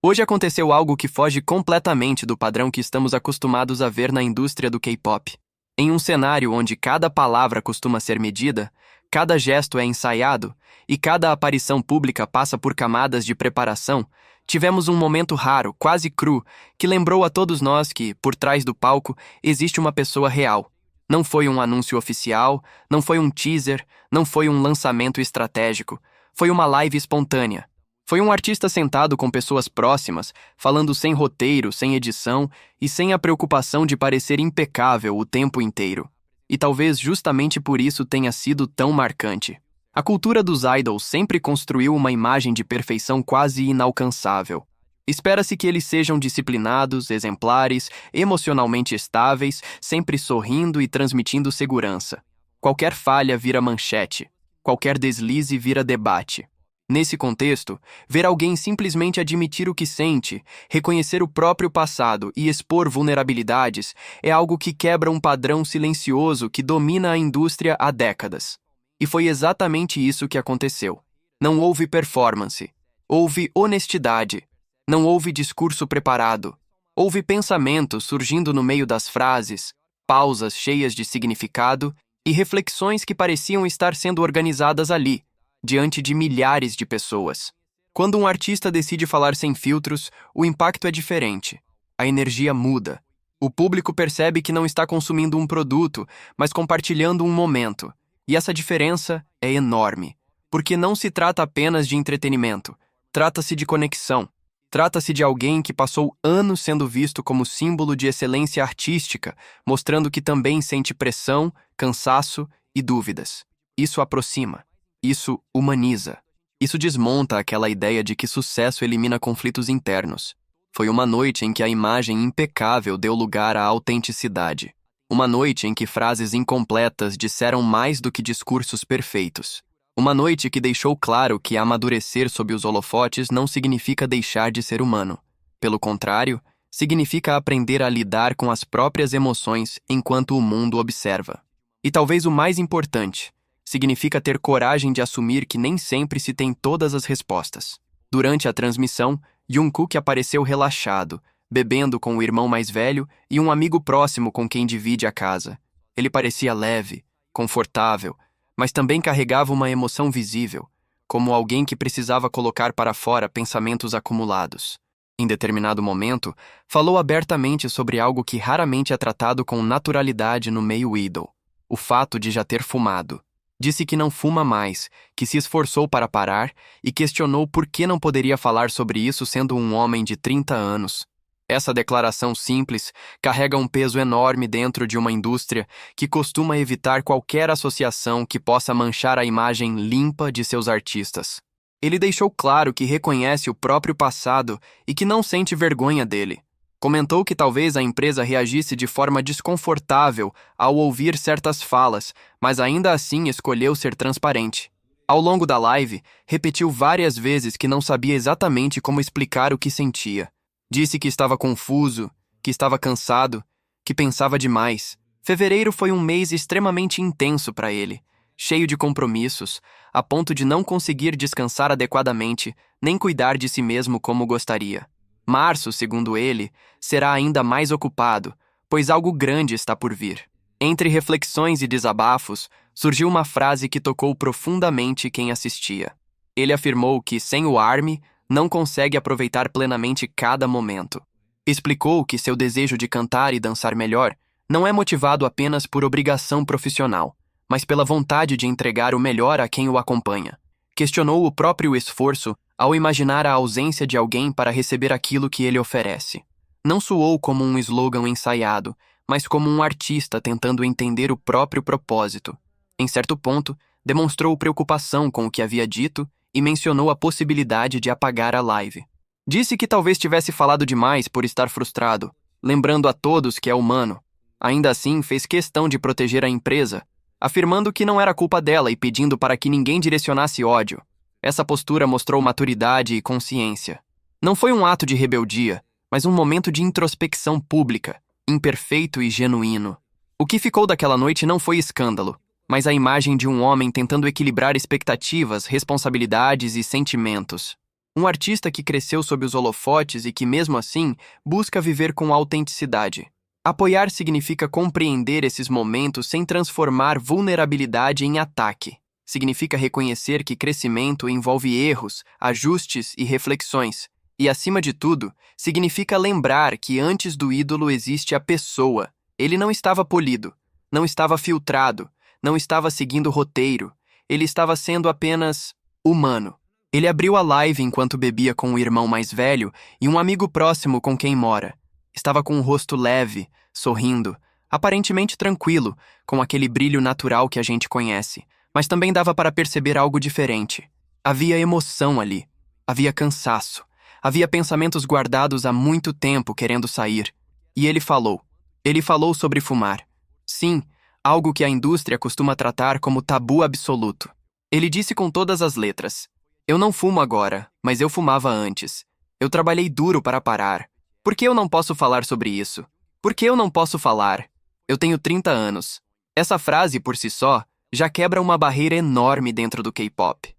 Hoje aconteceu algo que foge completamente do padrão que estamos acostumados a ver na indústria do K-pop. Em um cenário onde cada palavra costuma ser medida, cada gesto é ensaiado e cada aparição pública passa por camadas de preparação, tivemos um momento raro, quase cru, que lembrou a todos nós que, por trás do palco, existe uma pessoa real. Não foi um anúncio oficial, não foi um teaser, não foi um lançamento estratégico, foi uma live espontânea. Foi um artista sentado com pessoas próximas, falando sem roteiro, sem edição e sem a preocupação de parecer impecável o tempo inteiro. E talvez justamente por isso tenha sido tão marcante. A cultura dos idols sempre construiu uma imagem de perfeição quase inalcançável. Espera-se que eles sejam disciplinados, exemplares, emocionalmente estáveis, sempre sorrindo e transmitindo segurança. Qualquer falha vira manchete, qualquer deslize vira debate. Nesse contexto, ver alguém simplesmente admitir o que sente, reconhecer o próprio passado e expor vulnerabilidades é algo que quebra um padrão silencioso que domina a indústria há décadas. E foi exatamente isso que aconteceu. Não houve performance, houve honestidade, não houve discurso preparado, houve pensamento surgindo no meio das frases, pausas cheias de significado e reflexões que pareciam estar sendo organizadas ali, diante de milhares de pessoas. Quando um artista decide falar sem filtros, o impacto é diferente. A energia muda. O público percebe que não está consumindo um produto, mas compartilhando um momento. E essa diferença é enorme, porque não se trata apenas de entretenimento. Trata-se de conexão. Trata-se de alguém que passou anos sendo visto como símbolo de excelência artística, mostrando que também sente pressão, cansaço e dúvidas. Isso aproxima. Isso humaniza. Isso desmonta aquela ideia de que sucesso elimina conflitos internos. Foi uma noite em que a imagem impecável deu lugar à autenticidade. Uma noite em que frases incompletas disseram mais do que discursos perfeitos. Uma noite que deixou claro que amadurecer sob os holofotes não significa deixar de ser humano. Pelo contrário, significa aprender a lidar com as próprias emoções enquanto o mundo observa. E talvez o mais importante, significa ter coragem de assumir que nem sempre se tem todas as respostas. Durante a transmissão, Jungkook apareceu relaxado, bebendo com o irmão mais velho e um amigo próximo com quem divide a casa. Ele parecia leve, confortável, mas também carregava uma emoção visível, como alguém que precisava colocar para fora pensamentos acumulados. Em determinado momento, falou abertamente sobre algo que raramente é tratado com naturalidade no meio idol: o fato de já ter fumado. Disse que não fuma mais, que se esforçou para parar e questionou por que não poderia falar sobre isso sendo um homem de 30 anos. Essa declaração simples carrega um peso enorme dentro de uma indústria que costuma evitar qualquer associação que possa manchar a imagem limpa de seus artistas. Ele deixou claro que reconhece o próprio passado e que não sente vergonha dele. Comentou que talvez a empresa reagisse de forma desconfortável ao ouvir certas falas, mas ainda assim escolheu ser transparente. Ao longo da live, repetiu várias vezes que não sabia exatamente como explicar o que sentia. Disse que estava confuso, que estava cansado, que pensava demais. Fevereiro foi um mês extremamente intenso para ele, cheio de compromissos, a ponto de não conseguir descansar adequadamente, nem cuidar de si mesmo como gostaria. Março, segundo ele, será ainda mais ocupado, pois algo grande está por vir. Entre reflexões e desabafos, surgiu uma frase que tocou profundamente quem assistia. Ele afirmou que, sem o ARMY, não consegue aproveitar plenamente cada momento. Explicou que seu desejo de cantar e dançar melhor não é motivado apenas por obrigação profissional, mas pela vontade de entregar o melhor a quem o acompanha. Questionou o próprio esforço ao imaginar a ausência de alguém para receber aquilo que ele oferece. Não soou como um slogan ensaiado, mas como um artista tentando entender o próprio propósito. Em certo ponto, demonstrou preocupação com o que havia dito e mencionou a possibilidade de apagar a live. Disse que talvez tivesse falado demais por estar frustrado, lembrando a todos que é humano. Ainda assim, fez questão de proteger a empresa, afirmando que não era culpa dela e pedindo para que ninguém direcionasse ódio. Essa postura mostrou maturidade e consciência. Não foi um ato de rebeldia, mas um momento de introspecção pública, imperfeito e genuíno. O que ficou daquela noite não foi escândalo, mas a imagem de um homem tentando equilibrar expectativas, responsabilidades e sentimentos. Um artista que cresceu sob os holofotes e que, mesmo assim, busca viver com autenticidade. Apoiar significa compreender esses momentos sem transformar vulnerabilidade em ataque. Significa reconhecer que crescimento envolve erros, ajustes e reflexões. E, acima de tudo, significa lembrar que antes do ídolo existe a pessoa. Ele não estava polido, não estava filtrado, não estava seguindo roteiro. Ele estava sendo apenas humano. Ele abriu a live enquanto bebia com o irmão mais velho e um amigo próximo com quem mora. Estava com um rosto leve, sorrindo, aparentemente tranquilo, com aquele brilho natural que a gente conhece, mas também dava para perceber algo diferente. Havia emoção ali, havia cansaço, havia pensamentos guardados há muito tempo querendo sair. E ele falou. Ele falou sobre fumar. Sim, algo que a indústria costuma tratar como tabu absoluto. Ele disse com todas as letras: "Eu não fumo agora, mas eu fumava antes. Eu trabalhei duro para parar. Por que eu não posso falar sobre isso? Por que eu não posso falar? Eu tenho 30 anos." Essa frase, por si só, já quebra uma barreira enorme dentro do K-pop.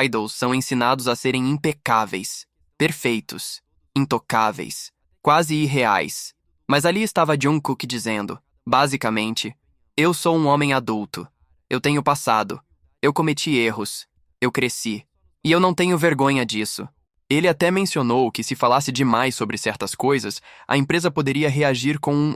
Idols são ensinados a serem impecáveis, perfeitos, intocáveis, quase irreais. Mas ali estava Jungkook dizendo, basicamente, eu sou um homem adulto. Eu tenho passado. Eu cometi erros. Eu cresci. E eu não tenho vergonha disso. Ele até mencionou que se falasse demais sobre certas coisas, a empresa poderia reagir com um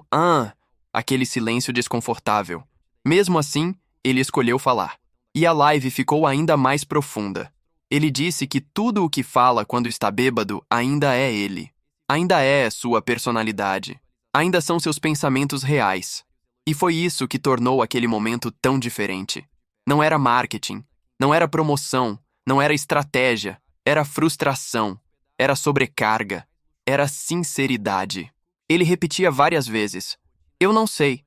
aquele silêncio desconfortável. Mesmo assim, ele escolheu falar. E a live ficou ainda mais profunda. Ele disse que tudo o que fala quando está bêbado ainda é ele. Ainda é sua personalidade. Ainda são seus pensamentos reais. E foi isso que tornou aquele momento tão diferente. Não era marketing, não era promoção, não era estratégia, era frustração, era sobrecarga, era sinceridade. Ele repetia várias vezes: eu não sei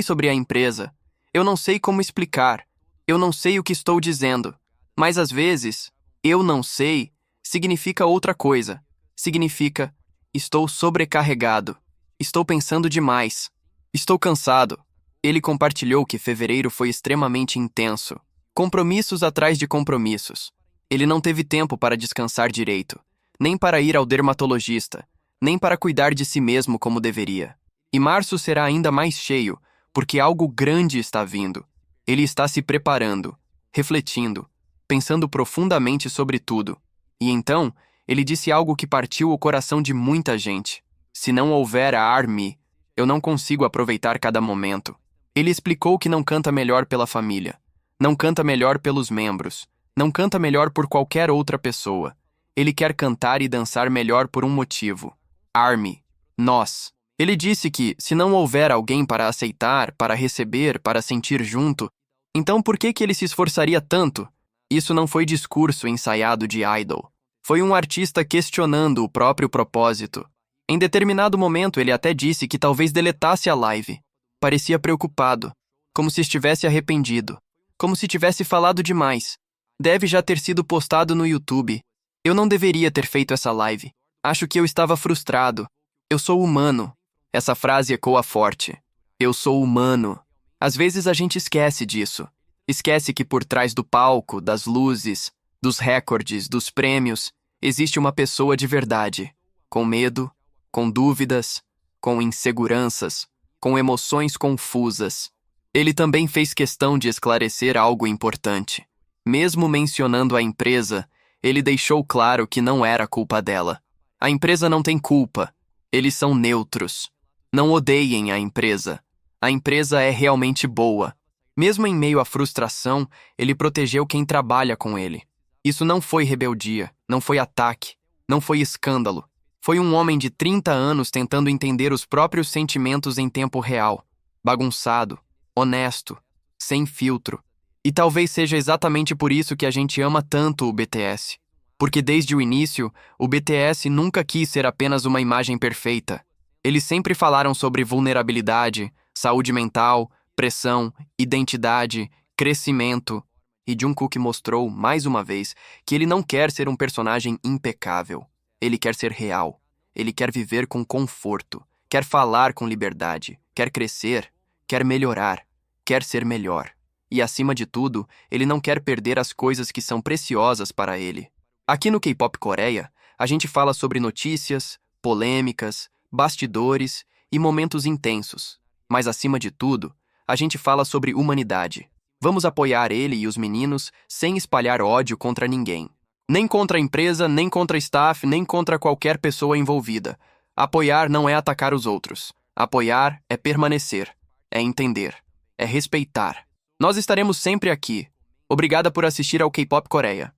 sobre a empresa, eu não sei como explicar, eu não sei o que estou dizendo. Mas às vezes, eu não sei significa outra coisa. Significa, estou sobrecarregado, estou pensando demais, estou cansado. Ele compartilhou que fevereiro foi extremamente intenso. Compromissos atrás de compromissos. Ele não teve tempo para descansar direito, nem para ir ao dermatologista, nem para cuidar de si mesmo como deveria. E março será ainda mais cheio, porque algo grande está vindo. Ele está se preparando, refletindo, pensando profundamente sobre tudo. E então, ele disse algo que partiu o coração de muita gente. Se não houver a ARMY, eu não consigo aproveitar cada momento. Ele explicou que não canta melhor pela família, não canta melhor pelos membros, não canta melhor por qualquer outra pessoa. Ele quer cantar e dançar melhor por um motivo. ARMY, nós. Ele disse que, se não houver alguém para aceitar, para receber, para sentir junto, então por que ele se esforçaria tanto? Isso não foi discurso ensaiado de idol. Foi um artista questionando o próprio propósito. Em determinado momento, ele até disse que talvez deletasse a live. Parecia preocupado, como se estivesse arrependido, como se tivesse falado demais. Deve já ter sido postado no YouTube. Eu não deveria ter feito essa live. Acho que eu estava frustrado. Eu sou humano. Essa frase ecoa forte. Eu sou humano. Às vezes a gente esquece disso. Esquece que por trás do palco, das luzes, dos recordes, dos prêmios, existe uma pessoa de verdade. Com medo, com dúvidas, com inseguranças, com emoções confusas. Ele também fez questão de esclarecer algo importante. Mesmo mencionando a empresa, ele deixou claro que não era culpa dela. A empresa não tem culpa. Eles são neutros. Não odeiem a empresa. A empresa é realmente boa. Mesmo em meio à frustração, ele protegeu quem trabalha com ele. Isso não foi rebeldia, não foi ataque, não foi escândalo. Foi um homem de 30 anos tentando entender os próprios sentimentos em tempo real. Bagunçado, honesto, sem filtro. E talvez seja exatamente por isso que a gente ama tanto o BTS. Porque desde o início, o BTS nunca quis ser apenas uma imagem perfeita. Eles sempre falaram sobre vulnerabilidade, saúde mental, pressão, identidade, crescimento. E Jungkook mostrou, mais uma vez, que ele não quer ser um personagem impecável. Ele quer ser real. Ele quer viver com conforto. Quer falar com liberdade. Quer crescer. Quer melhorar. Quer ser melhor. E, acima de tudo, ele não quer perder as coisas que são preciosas para ele. Aqui no K-Pop Coreia, a gente fala sobre notícias, polêmicas, bastidores e momentos intensos. Mas acima de tudo, a gente fala sobre humanidade. Vamos apoiar ele e os meninos sem espalhar ódio contra ninguém. Nem contra a empresa, nem contra staff, nem contra qualquer pessoa envolvida. Apoiar não é atacar os outros. Apoiar é permanecer, é entender, é respeitar. Nós estaremos sempre aqui. Obrigada por assistir ao K-Pop Coreia.